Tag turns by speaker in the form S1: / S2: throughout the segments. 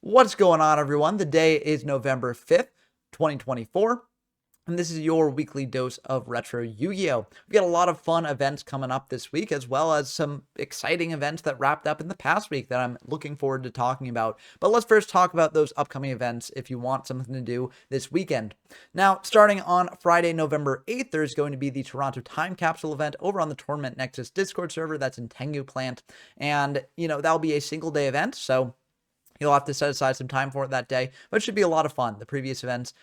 S1: What's going on, everyone? The day is November 5th, 2024. And this is your weekly dose of retro Yu-Gi-Oh! We've got a lot of fun events coming up this week, as well as some exciting events that wrapped up in the past week that I'm looking forward to talking about. But let's first talk about those upcoming events if you want something to do this weekend. Now, starting on Friday, November 8th, there's going to be the Toronto Time Capsule event over on the Tournament Nexus Discord server. That's in Tengu Plant. And, that'll be a single day event, so you'll have to set aside some time for it that day, but it should be a lot of fun. The previous events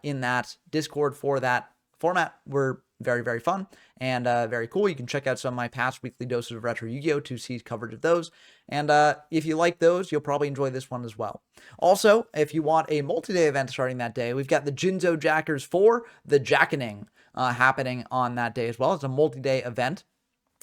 S1: in that Discord for that format were very, very fun and very cool. You can check out some of my past weekly doses of Retro Yu-Gi-Oh! To see coverage of those. And if you like those, you'll probably enjoy this one as well. Also, if you want a multi-day event starting that day, we've got the Jinzo Jackers 4, the Jackening, happening on that day as well. It's a multi-day event.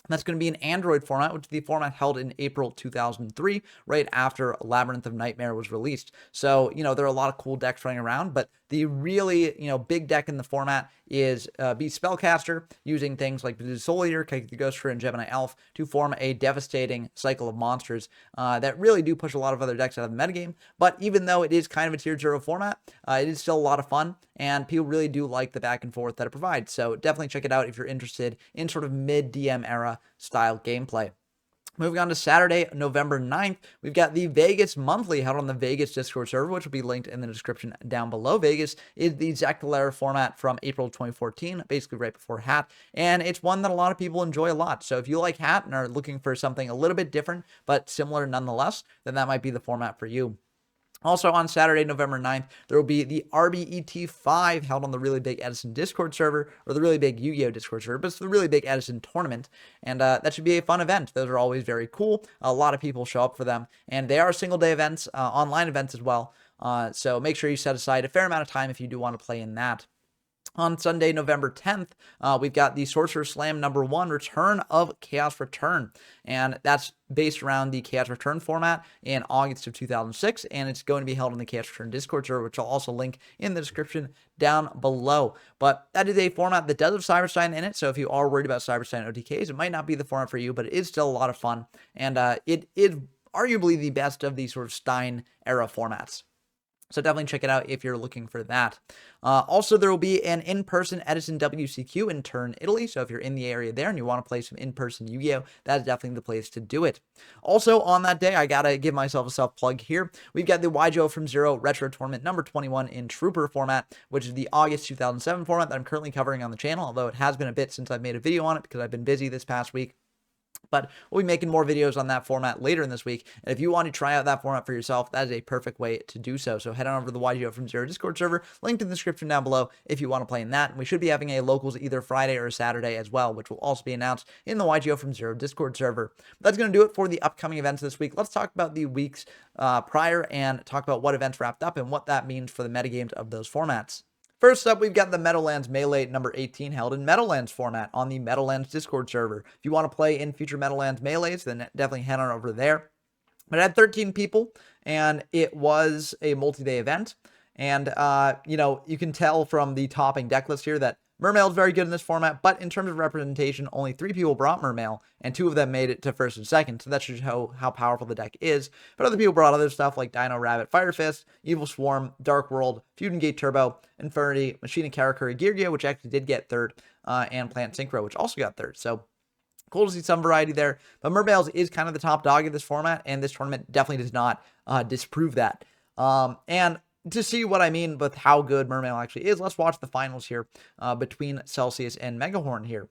S1: That's going to be an Android format, which is the format held in April 2003, right after Labyrinth of Nightmare was released. So, there are a lot of cool decks running around, but the really, big deck in the format is Beast Spellcaster, using things like Solier, Kike the Ghoster, and Gemini Elf to form a devastating cycle of monsters that really do push a lot of other decks out of the metagame. But even though it is kind of a tier 0 format, it is still a lot of fun, and people really do like the back and forth that it provides. So definitely check it out if you're interested in sort of mid-DM era style gameplay. Moving on to Saturday, November 9th, we've got the Vegas Monthly held on the Vegas Discord server, which will be linked in the description down below. Vegas is the Zectalera format from April 2014, basically right before Hat, and it's one that a lot of people enjoy a lot. So if you like Hat and are looking for something a little bit different, but similar nonetheless, then that might be the format for you. Also on Saturday, November 9th, there will be the RBET5 held on the Really Big Edison Discord server, or the Really Big Yu-Gi-Oh! Discord server, but it's the Really Big Edison tournament, and that should be a fun event. Those are always very cool. A lot of people show up for them, and they are single-day events, online events as well, so make sure you set aside a fair amount of time if you do want to play in that. On Sunday, November 10th, we've got the Sorcerer Slam #1, Return of Chaos Return. And that's based around the Chaos Return format in August of 2006. And it's going to be held on the Chaos Return Discord server, which I'll also link in the description down below. But that is a format that does have Cyberstein in it. So if you are worried about Cyberstein OTKs, it might not be the format for you, but it is still a lot of fun. And it is arguably the best of these sort of Stein era formats. So definitely check it out if you're looking for that. Also, there will be an in-person Edison WCQ in Turin, Italy. So if you're in the area there and you want to play some in-person Yu-Gi-Oh!, that's definitely the place to do it. Also, on that day, I got to give myself a self-plug here. We've got the YJO from Zero Retro Tournament number 21 in Trooper format, which is the August 2007 format that I'm currently covering on the channel, although it has been a bit since I've made a video on it because I've been busy this past week. But we'll be making more videos on that format later in this week. And if you want to try out that format for yourself, that is a perfect way to do so. So head on over to the YGO from Zero Discord server, linked in the description down below if you want to play in that. And we should be having a locals either Friday or Saturday as well, which will also be announced in the YGO from Zero Discord server. That's going to do it for the upcoming events this week. Let's talk about the weeks prior and talk about what events wrapped up and what that means for the metagames of those formats. First up, we've got the Meadowlands Melee number 18 held in Meadowlands format on the Meadowlands Discord server. If you want to play in future Meadowlands Melees, then definitely head on over there. But it had 13 people, and it was a multi-day event. And, you can tell from the topping deck list here that Mermail is very good in this format, but in terms of representation, only 3 people brought Mermail, and 2 of them made it to first and second, so that should show how powerful the deck is. But other people brought other stuff like Dino Rabbit, Fire Fist, Evil Swarm, Dark World, Fusion Gate Turbo, Infernity, Machine and Karakuri Geargia, which actually did get third, and Plant Synchro, which also got third. So cool to see some variety there. But Mermails is kind of the top dog of this format, and this tournament definitely does not disprove that. And to see what I mean with how good Mermail actually is, let's watch the finals here between Celsius and Megahorn here.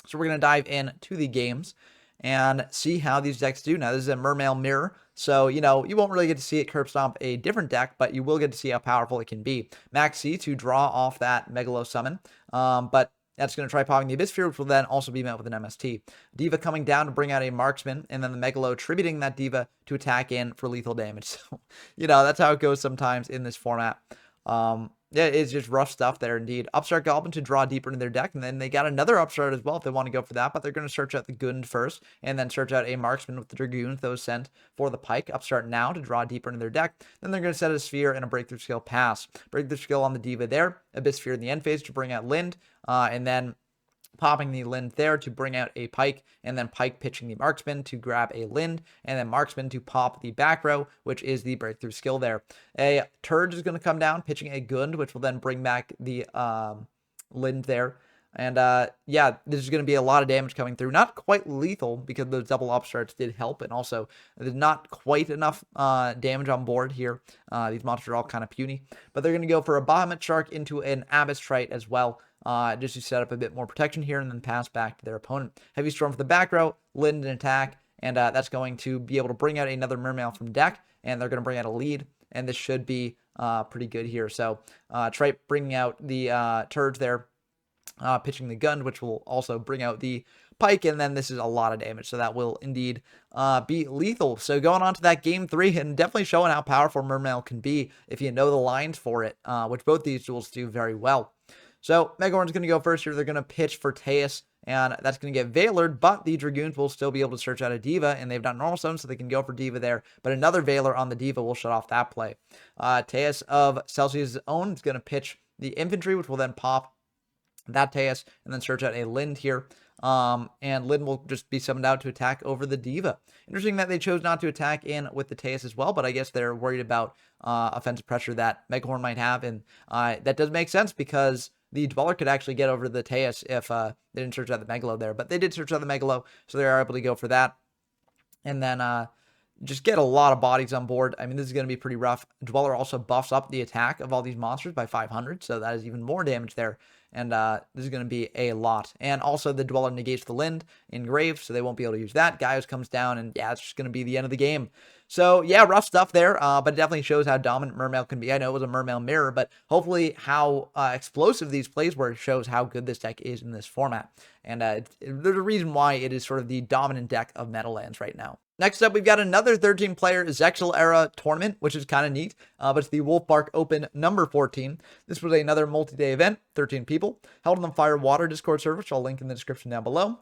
S1: So we're going to dive into the games and see how these decks do. Now, this is a Mermail mirror, so, you won't really get to see it curb stomp a different deck, but you will get to see how powerful it can be. Max C to draw off that Megalo summon, but that's going to try popping the Abyss Sphere, which will then also be met with an MST. Diva coming down to bring out a Marksman, and then the Megalo tributing that Diva to attack in for lethal damage. So, that's how it goes sometimes in this format. Yeah, it's just rough stuff there indeed. Upstart Goblin to draw deeper into their deck, and then they got another Upstart as well if they want to go for that, but they're going to search out the Gund first, and then search out a Marksman with the Dragoons, those sent for the Pike. Upstart now to draw deeper into their deck. Then they're going to set a Sphere and a Breakthrough Skill pass. Breakthrough Skill on the Diva there, Abyss Sphere in the end phase to bring out Lind, and then popping the Lind there to bring out a Pike, and then Pike pitching the Marksman to grab a Lind, and then Marksman to pop the back row, which is the breakthrough skill there. A Turge is going to come down, pitching a Gund, which will then bring back the Lind there. And yeah, this is going to be a lot of damage coming through. Not quite lethal because those double upstarts did help, and also there's not quite enough damage on board here. These monsters are all kind of puny, but they're going to go for a Bahamut Shark into an Abyss Trite as well. Just to set up a bit more protection here and then pass back to their opponent. Heavy Storm for the back row, Lind and attack, and that's going to be able to bring out another Mermail from deck, and they're going to bring out a lead, and this should be pretty good here. So Trite bringing out the Turge there, pitching the Gun, which will also bring out the Pike, and then this is a lot of damage, so that will indeed be lethal. So going on to that game 3, and definitely showing how powerful Mermail can be if you know the lines for it, which both these duels do very well. So Megahorn's going to go first here. They're going to pitch for Teus, and that's going to get Veilored, but the Dragoons will still be able to search out a Diva, and they've done normal stone, so they can go for Diva there. But another Veiler on the Diva will shut off that play. Teus of Celsius' own is going to pitch the Infantry, which will then pop that Teus, and then search out a Lind here. And Lind will just be summoned out to attack over the Diva. Interesting that they chose not to attack in with the Teus as well, but I guess they're worried about offensive pressure that Megahorn might have, and that does make sense because the Dweller could actually get over the Teus if they didn't search out the Megalo there, but they did search out the Megalo, so they are able to go for that. And then just get a lot of bodies on board. I mean, this is going to be pretty rough. Dweller also buffs up the attack of all these monsters by 500, so that is even more damage there. And this is going to be a lot. And also the Dweller negates the Lind in Grave, so they won't be able to use that. Gaius comes down, and yeah, it's just going to be the end of the game. So yeah, rough stuff there, but it definitely shows how dominant Mermail can be. I know it was a Mermail mirror, but hopefully how explosive these plays were shows how good this deck is in this format. And there's a reason why it is sort of the dominant deck of Meadowlands right now. Next up, we've got another 13-player Zexal Era tournament, which is kind of neat, but it's the Wolfbark Open number 14. This was another multi-day event, 13 people, held on the Fire Water Discord server, which I'll link in the description down below.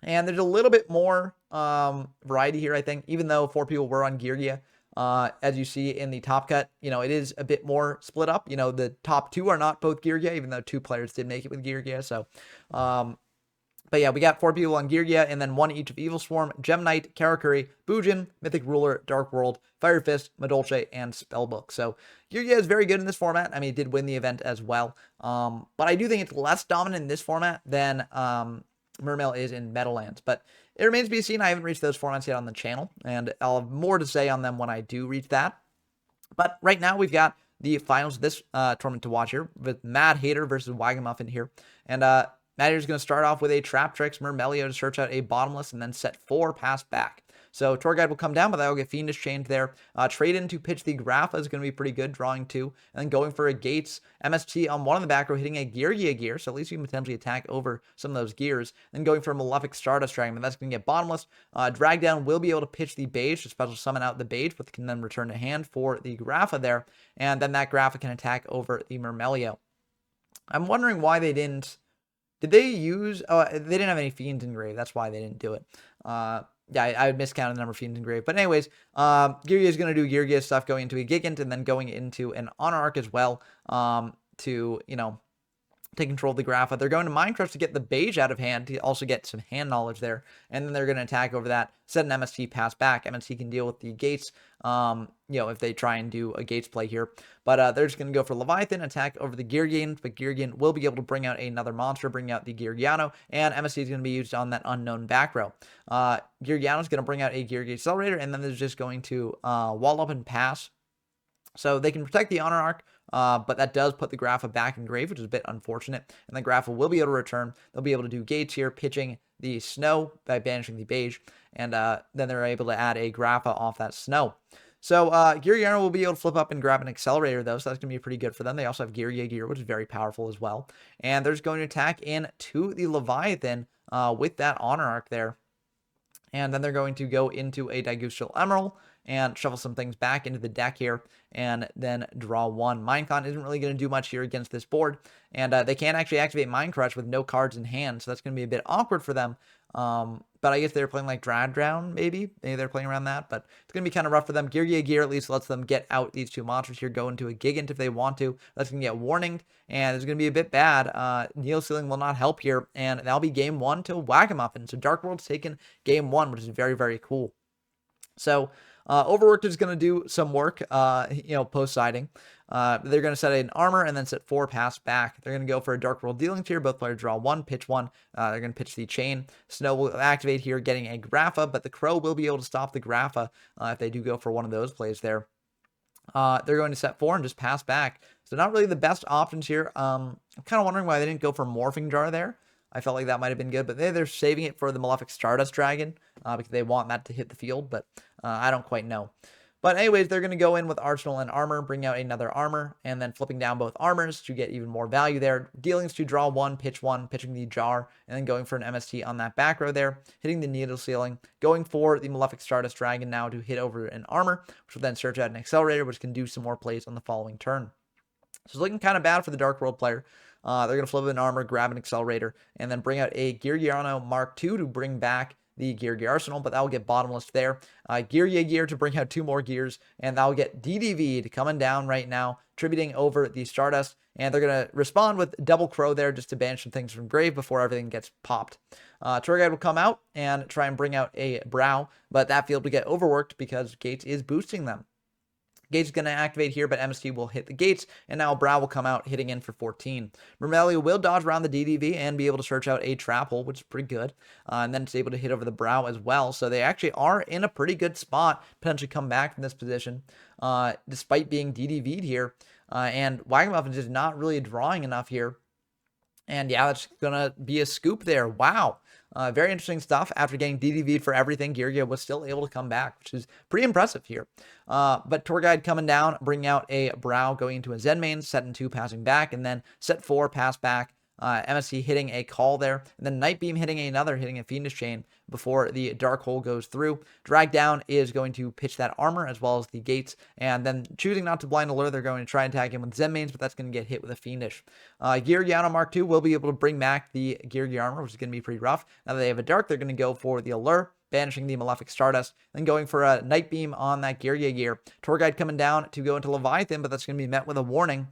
S1: And there's a little bit more variety here, I think, even though 4 people were on Geargia. As you see in the top cut, you know, it is a bit more split up. You know, the top 2 are not both Geargia, even though 2 players did make it with Geargia. So, but yeah, we got 4 people on Geargia, and then 1 each of Evil Swarm, Gem Knight, Karakuri, Bujin, Mythic Ruler, Dark World, Fire Fist, Madolche, and Spellbook. So Geargia is very good in this format. I mean, it did win the event as well. But I do think it's less dominant in this format than Mermail is in Meadowlands. But it remains to be seen. I haven't reached those formats yet on the channel, and I'll have more to say on them when I do reach that. But right now, we've got the finals of this tournament to watch here, with Mad Hater versus Wagamuffin here. And Mad Hater's going to start off with a Trap Tricks Mermelio to search out a Bottomless, and then set 4 pass back. So Tour Guide will come down, but that will get Fiendish Chained there. Trade in to pitch the Grapha is going to be pretty good, drawing 2. And then going for a Gates MST on 1 in the back row, hitting a Geargia gear, so at least you can potentially attack over some of those gears. Then going for a Malefic Stardust Dragon, but that's going to get Bottomless. Drag Down will be able to pitch the Beige to special summon out the Beige, but can then return to hand for the Grapha there. And then that Grapha can attack over the Mermelio. I'm wondering why they didn't... Did they use... Oh, they didn't have any Fiends in Grave. That's why they didn't do it. Yeah, I miscounted the number of Fiends in Grave. But anyways, Geargia is going to do Geargia stuff, going into a Gigant, and then going into an Honor Arc as well, to, you know, take control of the Grapha. They're going to Mind Crush to get the Beige out of hand, to also get some hand knowledge there. And then they're going to attack over that, set an MST, pass back. MST can deal with the Gates, you know, if they try and do a Gates play here. But they're just going to go for Leviathan, attack over the Geargian, but Geargian will be able to bring out another monster, bring out the Geargiano, and MST is going to be used on that unknown back row. Geargiano is going to bring out a Geargia Accelerator, and then they're just going to wall up and pass. So they can protect the Honor Arc, but that does put the Grapha back in Grave, which is a bit unfortunate. And the Grapha will be able to return. They'll be able to do Gates here, pitching the Snow by banishing the Beige. And then they're able to add a Grapha off that Snow. So Geargiano will be able to flip up and grab an Accelerator, though, so that's going to be pretty good for them. They also have Geargia Gear, which is very powerful as well. And they're just going to attack into the Leviathan with that Honor Arc there. And then they're going to go into a Digustal Emerald. and shuffle some things back into the deck here, and then draw one. Minecon isn't really going to do much here against this board, and they can't actually activate Mind Crush with no cards in hand, so that's going to be a bit awkward for them. But I guess they're playing like Drag Drown, maybe they're playing around that, but it's going to be kind of rough for them. Gear at least lets them get out these two monsters here, go into a Gigant if they want to. That's going to get warninged, and it's going to be a bit bad. Needle Sealing will not help here, and that'll be game one to Wagamuffin. So Dark World's taken game one, which is very, very cool. So Overworked is going to do some work, post-siding. They're going to set an armor and then set 4 pass back. They're going to go for a Dark World Dealings here. Both players draw 1, pitch 1. They're going to pitch the Chain. Snow will activate here, getting a Grapha, but the Crow will be able to stop the Grapha if they do go for one of those plays there. They're going to set 4 and just pass back. So not really the best options here. I'm kind of wondering why they didn't go for Morphing Jar there. I felt like that might have been good, but they're saving it for the Malefic Stardust Dragon because they want that to hit the field, but I don't quite know. But anyways, they're going to go in with Arsenal and Armor, bring out another Armor, and then flipping down both Armors to get even more value there. Dealings to draw 1, pitching the Jar, and then going for an MST on that back row there, hitting the Needle Sealing, going for the Malefic Stardust Dragon now to hit over an Armor, which will then search out an Accelerator, which can do some more plays on the following turn. So it's looking kind of bad for the Dark World player. They're going to flip an Armor, grab an Accelerator, and then bring out a Gear Mark II to bring back the Gear Arsenal, but that will get bottomless there. Gear to bring out 2 more gears, and that will get DDV'd coming down right now, tributing over the Stardust, and they're going to respond with Double Crow there just to banish some things from grave before everything gets popped. Tour Guide will come out and try and bring out a Brow, but that field will get overworked because Gates is boosting them. Gates is going to activate here, but MST will hit the Gates, and now Brow will come out, hitting in for 14. Mermelia will dodge around the DDV and be able to search out a Trap Hole, which is pretty good, and then it's able to hit over the Brow as well, so they actually are in a pretty good spot, potentially come back from this position, despite being DDV'd here, and Wagamuffin is just not really drawing enough here, and yeah, that's going to be a scoop there. Wow. Very interesting stuff. After getting DDV'd for everything, Geargia was still able to come back, which is pretty impressive here. But Tour Guide coming down, bringing out a Brow, going into a Zen main, set in 2, passing back, and then set 4, pass back. MSC hitting a call there, and then Night Beam hitting a Fiendish Chain before the Dark Hole goes through. Drag Down is going to pitch that Armor as well as the Gates, and then choosing not to Blind Allure, they're going to try and tag him with Zen mains, but that's going to get hit with a Fiendish. Gear Yano Mark II will be able to bring back the Gear Armor, which is going to be pretty rough. Now that they have a Dark, they're going to go for the Allure, banishing the Malefic Stardust, then going for a Night Beam on that Gear. Tour Guide coming down to go into Leviathan, but that's going to be met with a warning,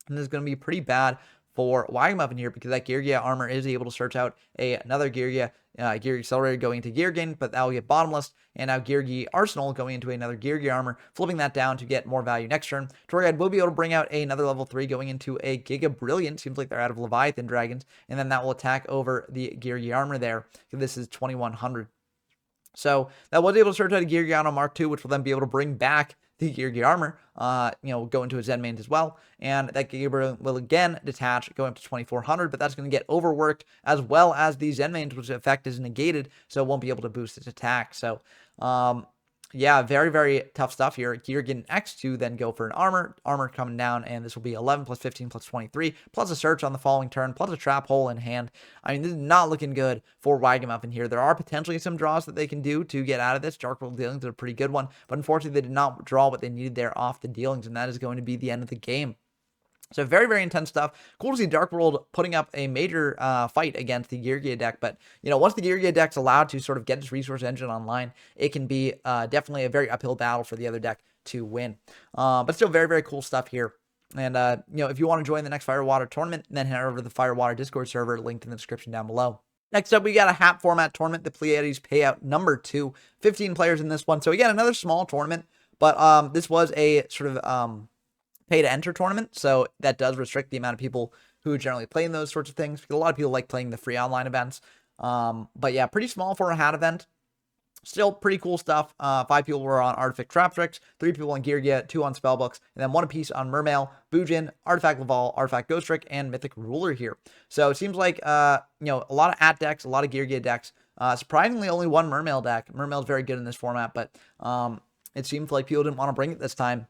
S1: and this is going to be pretty bad for Wagamuffin here because that Gear Armor is able to search out another Gear Accelerator going into Gear Gain, but that will get bottomless. And now Gear Arsenal going into another Gear Armor, flipping that down to get more value next turn. Tour Guide will be able to bring out another level 3 going into a Giga Brilliant. Seems like they're out of Leviathan Dragons, and then that will attack over the Gear Armor there. This is 2100. So that was able to search out a Gear Mark II, which will then be able to bring back the Gear Armor, go into a Zen main as well, and that Gear will again detach, going up to 2400, but that's going to get overworked, as well as the Zen mains, which effect is negated, so it won't be able to boost its attack. So, yeah, very, very tough stuff here. Gear getting X to then go for an Armor coming down, and this will be 11 plus 15 plus 23, plus a search on the following turn, plus a Trap Hole in hand. I mean, this is not looking good for Wagamuffin here. There are potentially some draws that they can do to get out of this. Dark World Dealings is a pretty good one, but unfortunately they did not draw what they needed there off the Dealings, and that is going to be the end of the game. So very, very intense stuff. Cool to see Dark World putting up a major fight against the Geargia deck. But, once the Geargia deck's allowed to sort of get its resource engine online, it can be definitely a very uphill battle for the other deck to win. But still very, very cool stuff here. And, if you want to join the next Firewater tournament, then head over to the Firewater Discord server, linked in the description down below. Next up, we got a HAP format tournament, the Pleiades Payout number 2. 15 players in this one. So again, another small tournament. But this was a sort of pay to enter tournament, so that does restrict the amount of people who generally play in those sorts of things, because a lot of people like playing the free online events. But yeah, pretty small for a hat event. Still pretty cool stuff. 5 people were on Artifact Trap Tricks, 3 people on Geargia, 2 on Spellbooks, and then 1 apiece on Mermail, Bujin, Artifact Laval, Artifact Ghost Trick, and Mythic Ruler here. So it seems like a lot of at decks, a lot of Geargia decks. Surprisingly, only 1 Mermail deck. Mermail is very good in this format, but it seems like people didn't want to bring it this time.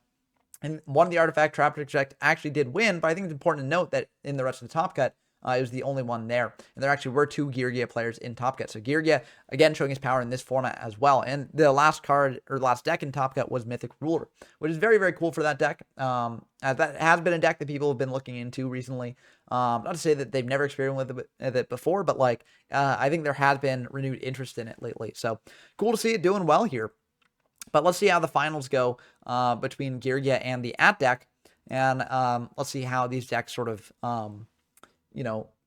S1: And one of the Artifact Trap Trick decks actually did win, but I think it's important to note that in the rest of the top cut, It was the only one there. And there actually were 2 Gear players in Top Cut. So Gear, again, showing his power in this format as well. And the last card, or last deck in Top Cut was Mythic Ruler, which is very, very cool for that deck. That has been a deck that people have been looking into recently. Not to say that they've never experienced with it before, but like, I think there has been renewed interest in it lately. So cool to see it doing well here. But let's see how the finals go between Gear and the At deck. And let's see how these decks sort of,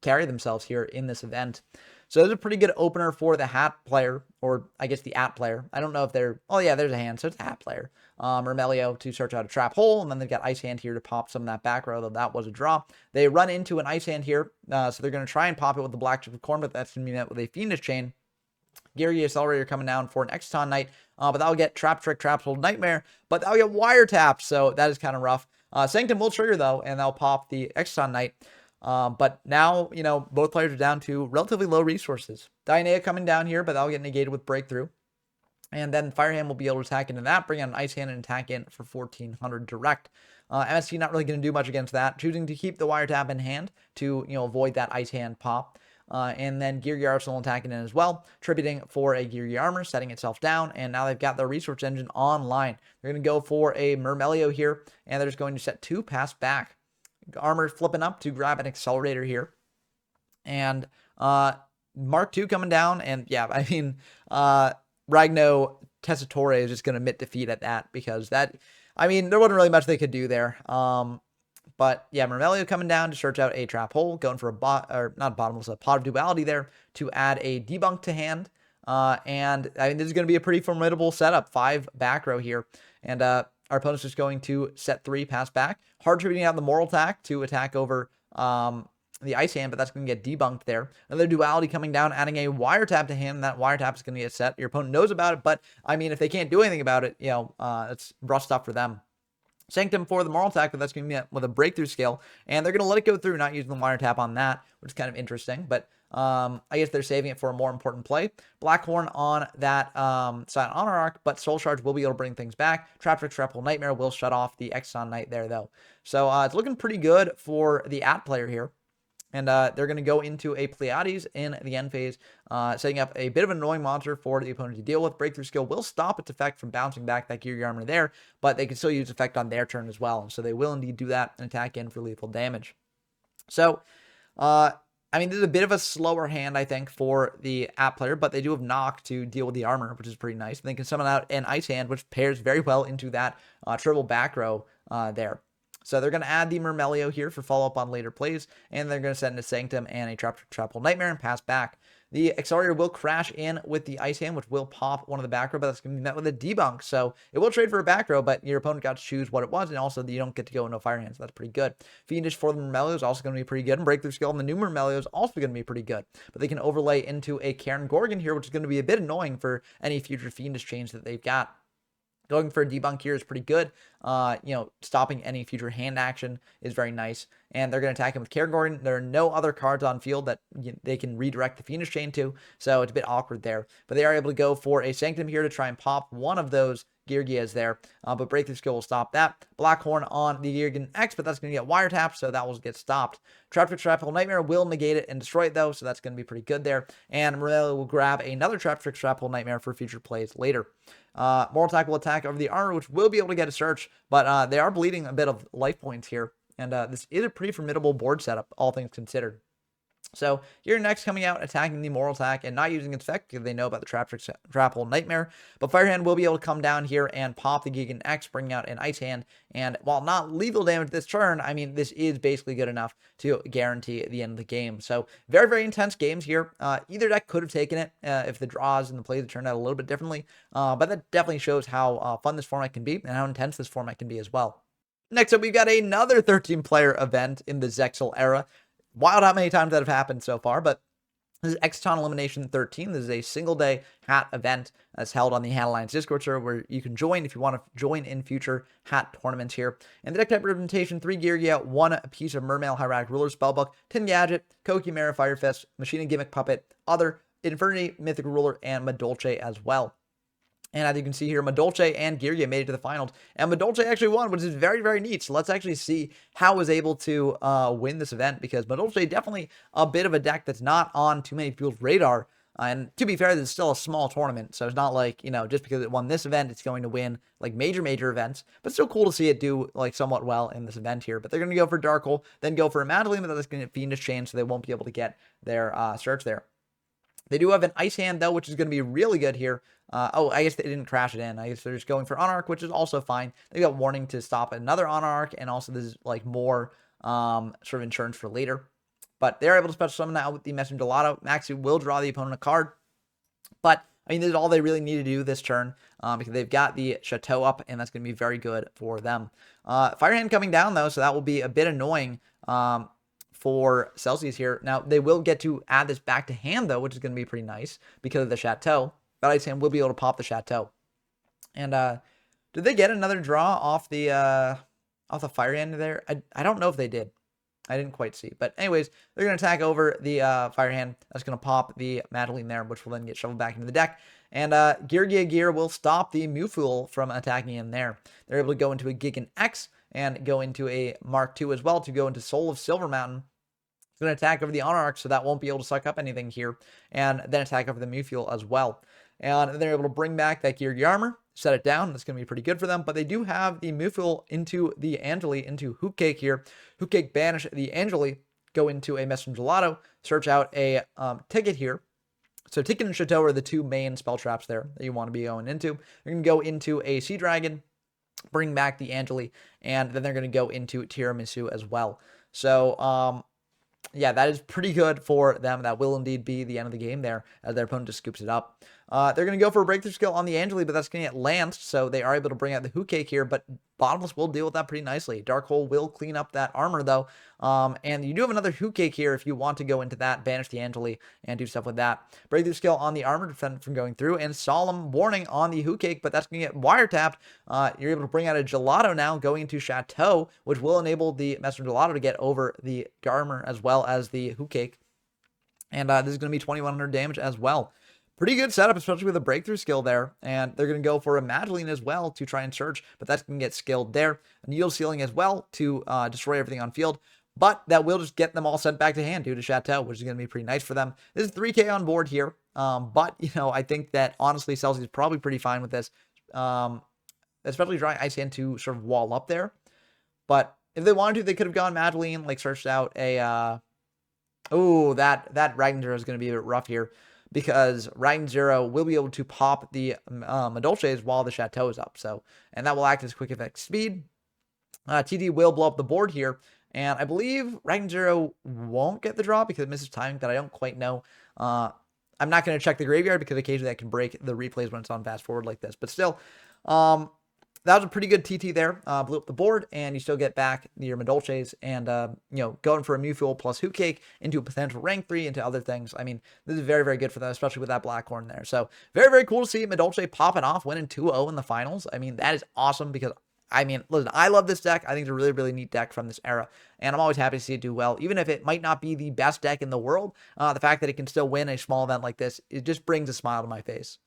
S1: carry themselves here in this event. So there's a pretty good opener for the Hat player, or I guess the At player. I don't know if they're, oh yeah, there's a hand, so it's the Hat player. Mermelio to search out a trap hole, and then they've got Ice Hand here to pop some of that back row, though that was a draw. They run into an Ice Hand here, so they're going to try and pop it with the Black Chip of Corn, but that's going to be met with a Fiendish Chain. Geary Accelerator coming down for an Exciton Knight, but that'll get Trap Trick, Trap Hold, Nightmare, but that'll get Wiretap, so that is kind of rough. Sanctum will trigger, though, and that'll pop the Exciton Knight. But now, both players are down to relatively low resources. Dianea coming down here, but that'll get negated with Breakthrough. And then Firehand will be able to attack into that, bring out an Ice Hand and attack in for 1400 direct. MST not really going to do much against that, choosing to keep the Wiretap in hand to, avoid that Ice Hand pop. And then Gear Arsenal attacking in as well, tributing for a Gear Armor, setting itself down, and now they've got their resource engine online. They're going to go for a Mermelio here, and they're just going to set 2 pass back. Armor flipping up to grab an Accelerator here. And Mark II coming down, and yeah, I mean, Ragno Tessitore is just going to admit defeat at that, because that, I mean, there wasn't really much they could do there. But yeah, Mermelio coming down to search out a trap hole, going for a pot of duality there to add a debunk to hand. And I mean, this is going to be a pretty formidable setup. 5 back row here. And our opponent's just going to set 3 pass back. Hard tributing out the Moral Attack to attack over the Ice Hand, but that's going to get debunked there. Another duality coming down, adding a Wiretap to him. That Wiretap is going to get set. Your opponent knows about it, but I mean, if they can't do anything about it, it's rough stuff for them. Sanctum for the Moral Attack, but that's going to be met with a Breakthrough Scale, and they're going to let it go through, not using the Wiretap on that, which is kind of interesting, but I guess they're saving it for a more important play. Blackhorn on that Silent Honor Arc, but Soul Charge will be able to bring things back. Trap Trick, Trap Hole, Nightmare will shut off the Exxon Knight there, though. So it's looking pretty good for the At player here. And they're going to go into a Pleiades in the end phase, setting up a bit of an annoying monster for the opponent to deal with. Breakthrough Skill will stop its effect from bouncing back that Gear Armor there, but they can still use effect on their turn as well. And so they will indeed do that and attack in for lethal damage. So, I mean, this is a bit of a slower hand, I think, for the App player, but they do have Knock to deal with the armor, which is pretty nice. And they can summon out an Ice Hand, which pairs very well into that triple back row there. So they're going to add the Mermelio here for follow-up on later plays, and they're going to send a Sanctum and a Trap Hole Nightmare and pass back. The Accelerator will crash in with the Ice Hand, which will pop one of the back row, but that's going to be met with a debunk. So it will trade for a back row, but your opponent got to choose what it was, and also you don't get to go into Fire Hand, so that's pretty good. Fiendish for the Mermelio is also going to be pretty good, and Breakthrough Skill on the new Mermelio is also going to be pretty good. But they can overlay into a Cairn Gorgon here, which is going to be a bit annoying for any future Fiendish chains that they've got. Going for a debunk here is pretty good. Stopping any future hand action is very nice. And they're going to attack him with Cairn Gorgon. There are no other cards on field that they can redirect the Fiendish Chain to, so it's a bit awkward there. But they are able to go for a Sanctum here to try and pop one of those Geargias there, but Breakthrough Skill will stop that. Blackhorn on the Geargian X, but that's going to get Wiretap, so that will get stopped. Trap Trick, Trap Hole, Nightmare will negate it and destroy it, though, so that's going to be pretty good there. And Morello will grab another Trap Trick, Trap Hole, Nightmare for future plays later. Moral Attack will attack over the armor, which will be able to get a search, but they are bleeding a bit of life points here. And this is a pretty formidable board setup, all things considered. So here next coming out, attacking the Moral Attack and not using its effect because they know about the Trap Hole Nightmare. But Firehand will be able to come down here and pop the Gigan X, bringing out an Ice Hand. And while not lethal damage this turn, I mean, this is basically good enough to guarantee the end of the game. So very, very intense games here. Either deck could have taken it if the draws and the plays turned out a little bit differently. But that definitely shows how fun this format can be and how intense this format can be as well. Next up, we've got another 13-player event in the Zexal era. Wild how many times that have happened so far, but this is Exciton Elimination 13. This is a single-day hat event that's held on the Hat Alliance Discord server where you can join if you want to join in future hat tournaments here. And the deck type representation, 3 Geargia, 1 piece of Mermail Hieratic Ruler Spellbook, 10 Gadget, Koki Mara Firefist, Machine and Gimmick Puppet, other Infernity Mythic Ruler, and Madolce as well. And as you can see here, Madolche and Girya made it to the finals. And Madolche actually won, which is very, very neat. So let's actually see how it was able to win this event, because Madolche definitely a bit of a deck that's not on too many people's radar. And to be fair, this is still a small tournament. So it's not like, just because it won this event, it's going to win like major events. But still cool to see it do like somewhat well in this event here. But they're going to go for Dark Hole, then go for a Madeline, but that's going to Fiendish Chain, so they won't be able to get their search there. They do have an Ice Hand, though, which is going to be really good here. I guess they didn't crash it in. I guess they're just going for Unarch, which is also fine. They got Warning to stop another Unarch, and also this is like more sort of insurance for later. But they're able to special summon out with the Messenger Gelato. Maxi will draw the opponent a card. But, I mean, this is all they really need to do this turn, because they've got the Chateau up, and that's going to be very good for them. Fire Hand coming down, though, so that will be a bit annoying for Celsius here. Now, they will get to add this back to hand, though, which is going to be pretty nice because of the Chateau. But Ice Hand will be able to pop the Chateau. And did they get another draw off the Fire Hand there? I don't know if they did. I didn't quite see. But anyways, they're going to attack over the Fire Hand. That's going to pop the Madeline there, which will then get shoveled back into the deck. And Girya Gear will stop the Mewfool from attacking him there. They're able to go into a Gigan X and go into a Mark II as well to go into Soul of Silver Mountain. It's going to attack over the Unarch, so that won't be able to suck up anything here. And then attack over the Mewfool as well. And they're able to bring back that Geared Armor, set it down. That's going to be pretty good for them. But they do have the Mewfool into the Angeli, into Hoopcake here. Hoopcake banish the Angeli, go into a Messenger Gelato, search out a Ticket here. So Ticket and Chateau are the two main spell traps there that you want to be going into. They're going to go into a Sea Dragon, bring back the Angeli, and then they're going to go into Tiramisu as well. So, yeah, that is pretty good for them. That will indeed be the end of the game there, as their opponent just scoops it up. They're going to go for a breakthrough skill on the Angeli, but that's going to get lanced, so they are able to bring out the Hookcake here, but Bottomless will deal with that pretty nicely. Dark Hole will clean up that armor, though, and you do have another Hookcake here if you want to go into that, banish the Angeli, and do stuff with that. Breakthrough skill on the armor to prevent it from going through, and Solemn Warning on the Hookcake, but that's going to get wiretapped. You're able to bring out a Gelato now, going into Chateau, which will enable the Messenger Gelato to get over the Garmer as well as the Hookcake. And this is going to be 2100 damage as well. Pretty good setup, especially with a breakthrough skill there. And they're going to go for a Madeline as well to try and search, but that's going to get skilled there. A Needle Sealing as well to destroy everything on field. But that will just get them all sent back to hand due to Chateau, which is going to be pretty nice for them. This is 3K on board here. But, I think that honestly, Celsius is probably pretty fine with this. Especially drawing Ice Hand to sort of wall up there. But if they wanted to, they could have gone Madeline, like searched out a... that Ragnar Zero is going to be a bit rough here, because Ragnar Zero will be able to pop the Madolches while the Chateau is up. So, and that will act as quick effect speed. TD will blow up the board here, and I believe Ragnar Zero won't get the draw because it misses timing that I don't quite know. I'm not going to check the graveyard because occasionally I can break the replays when it's on fast forward like this. But still, that was a pretty good TT there. Blew up the board, and you still get back your Madolches, and going for a Mewfool plus Hookcake into a potential rank 3 into other things. I mean, this is very, very good for them, especially with that Blackhorn there. So very, very cool to see Madolche popping off, winning 2-0 in the finals. I mean, that is awesome because, listen, I love this deck. I think it's a really, really neat deck from this era, and I'm always happy to see it do well. Even if it might not be the best deck in the world, the fact that it can still win a small event like this, it just brings a smile to my face.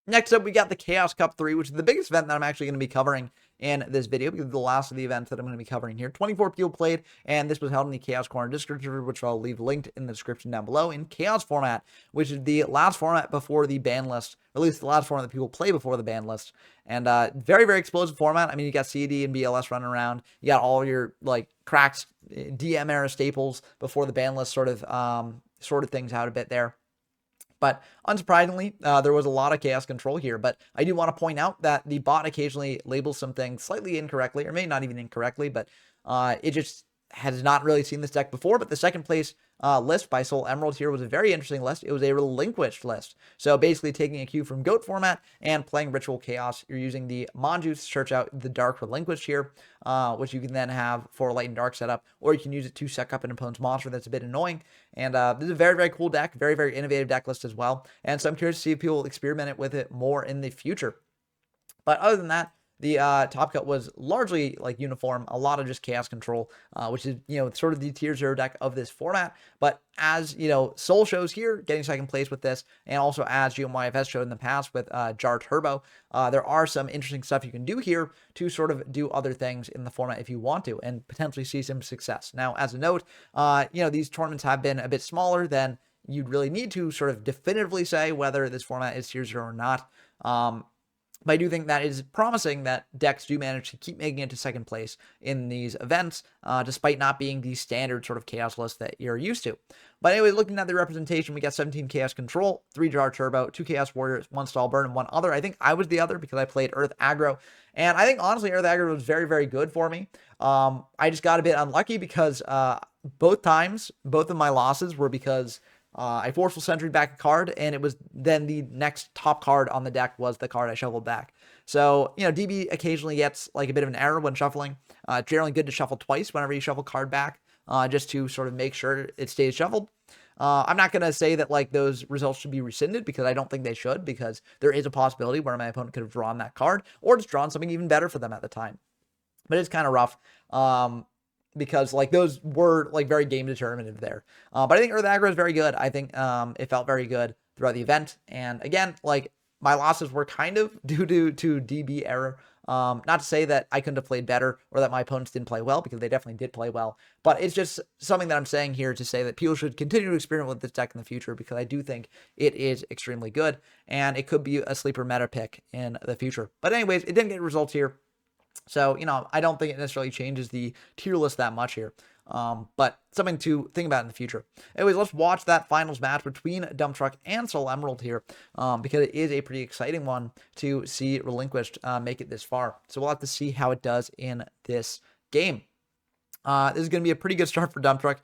S1: Next up, we got the Chaos Cup 3, which is the biggest event that I'm actually going to be covering in this video, because it's the last of the events that I'm going to be covering here. 24 people played, and this was held in the Chaos Corner Discord server, which I'll leave linked in the description down below, in Chaos format, which is the last format before the ban list, or at least the last format that people play before the ban list. And very, very explosive format. I mean, you got CD and BLS running around. You got all your, cracks, DM era staples before the ban list sort of things out a bit there. But unsurprisingly, there was a lot of chaos control here. But I do want to point out that the bot occasionally labels some things slightly incorrectly, or maybe not even incorrectly, but it just has not really seen this deck before. But the second place list by Soul Emerald here was a very interesting list. It was a relinquished list. So basically taking a cue from GOAT format and playing Ritual Chaos. You're using the Monjuice to search out the Dark Relinquished here, which you can then have for a Light and Dark setup, or you can use it to suck up an opponent's monster that's a bit annoying. And this is a very, very cool deck, very, very innovative deck list as well. And so I'm curious to see if people experiment with it more in the future. But other than that, the top cut was largely like uniform, a lot of just chaos control, which is, sort of the tier 0 deck of this format. But as, Soul shows here, getting second place with this, and also as GMYFS showed in the past with Jar Turbo, there are some interesting stuff you can do here to sort of do other things in the format if you want to, and potentially see some success. Now, as a note, these tournaments have been a bit smaller than you'd really need to sort of definitively say whether this format is tier 0 or not. But I do think that is promising that decks do manage to keep making it to second place in these events, despite not being the standard sort of chaos list that you're used to. But anyway, looking at the representation, we got 17 Chaos Control, 3 Jar Turbo, 2 Chaos Warriors, 1 Stall Burn, and 1 other. I think I was the other because I played Earth Aggro. And I think, honestly, Earth Aggro was very, very good for me. I just got a bit unlucky because both of my losses were because I Forceful Sentry back a card, and it was then the next top card on the deck was the card I shuffled back. So, DB occasionally gets like a bit of an error when shuffling. Generally good to shuffle twice whenever you shuffle card back, just to sort of make sure it stays shuffled. I'm not going to say that like those results should be rescinded because I don't think they should, because there is a possibility where my opponent could have drawn that card or just drawn something even better for them at the time. But it's kind of rough. Because like those were like very game determinative there. But I think Earth Aggro is very good. I think it felt very good throughout the event. And again, like my losses were kind of due to DB error. Not to say that I couldn't have played better or that my opponents didn't play well, because they definitely did play well. But it's just something that I'm saying here to say that people should continue to experiment with this deck in the future, because I do think it is extremely good and it could be a sleeper meta pick in the future. But anyways, it didn't get results here. So, I don't think it necessarily changes the tier list that much here. But something to think about in the future. Anyways, let's watch that finals match between Dump Truck and Soul Emerald here, because it is a pretty exciting one to see Relinquished make it this far. So we'll have to see how it does in this game. This is going to be a pretty good start for Dump Truck,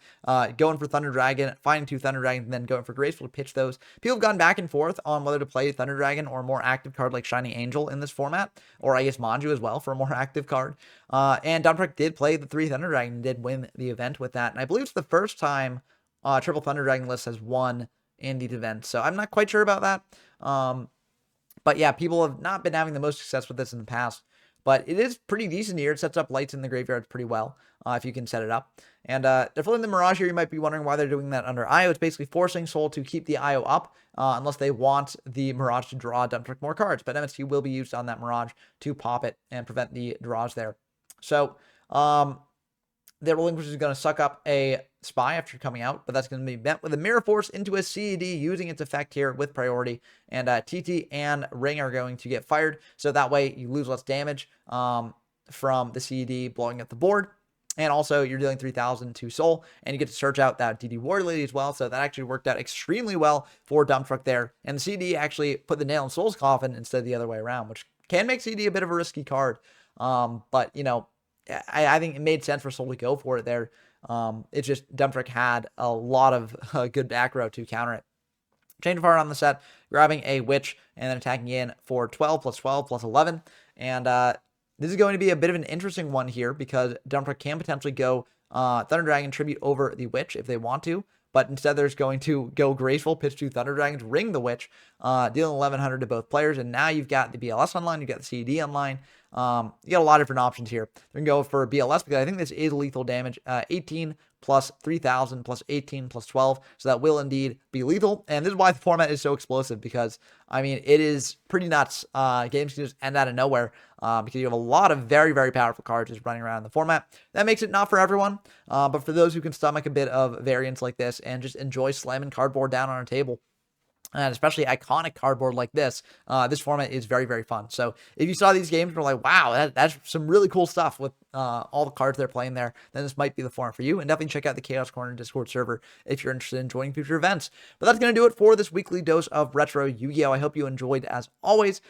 S1: going for Thunder Dragon, finding 2 Thunder Dragons, and then going for Graceful to pitch those. People have gone back and forth on whether to play Thunder Dragon or a more active card like Shiny Angel in this format, or I guess Manju as well for a more active card. And Dump Truck did play the 3 Thunder Dragon and did win the event with that. And I believe it's the first time Triple Thunder Dragon list has won in these events. So I'm not quite sure about that. But yeah, people have not been having the most success with this in the past. But it is pretty decent here. It sets up lights in the graveyards pretty well, if you can set it up. And they're flipping the Mirage here. You might be wondering why they're doing that under IO. It's basically forcing Soul to keep the IO up, unless they want the Mirage to draw Dump Truck more cards. But MST will be used on that Mirage to pop it and prevent the draws there. So, the Relinquish is going to suck up a Spy after coming out, but that's going to be met with a Mirror Force into a CED using its effect here with priority. And TT and Ring are going to get fired, so that way you lose less damage from the CED blowing up the board. And also, you're dealing 3,000 to Soul, and you get to search out that DD Warrior Lady as well, so that actually worked out extremely well for Dump Truck there. And the CD actually put the nail in Soul's coffin instead of the other way around, which can make CD a bit of a risky card. But, I think it made sense for Soul to go for it there. It's just Dump Truck had a lot of good back row to counter it. Change of heart on the set, grabbing a Witch and then attacking in for 12 plus 12 plus 11. And this is going to be a bit of an interesting one here, because Dump Truck can potentially go Thunder Dragon Tribute over the Witch if they want to. But instead, there's going to go Graceful, pitch 2 Thunder Dragons, ring the Witch, dealing 1,100 to both players. And now you've got the BLS online, you've got the CED online. You got a lot of different options here. They're going to go for BLS because I think this is lethal damage. 18 plus 3,000 plus 18 plus 12. So that will indeed be lethal. And this is why the format is so explosive, because, I mean, it is pretty nuts. Games can just end out of nowhere because you have a lot of very, very powerful cards just running around in the format. That makes it not for everyone, but for those who can stomach a bit of variance like this and just enjoy slamming cardboard down on a table, and especially iconic cardboard like this, this format is very, very fun. So if you saw these games and were like, wow, that's some really cool stuff with all the cards they're playing there, then this might be the format for you. And definitely check out the Chaos Corner Discord server if you're interested in joining future events. But that's going to do it for this weekly dose of Retro Yu-Gi-Oh! I hope you enjoyed as always.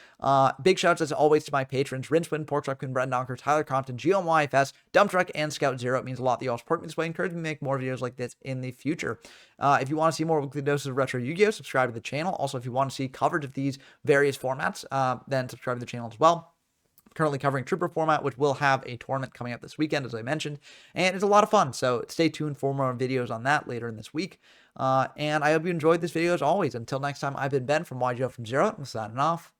S1: Big shouts as always to my patrons, Rincewind, Porkchopkin, Brett Donker, Tyler Compton, GMYFS, Dump Truck, and Scout Zero. It means a lot that you all support me this way. Encourage me to make more videos like this in the future. If you want to see more weekly doses of Retro Yu-Gi-Oh!, subscribe to the channel. Also, if you want to see coverage of these various formats, then subscribe to the channel as well. Currently covering Trooper format, which will have a tournament coming up this weekend, as I mentioned, and it's a lot of fun, so stay tuned for more videos on that later in this week. And I hope you enjoyed this video as always. Until next time, I've been Ben from YGO from Zero, and signing off.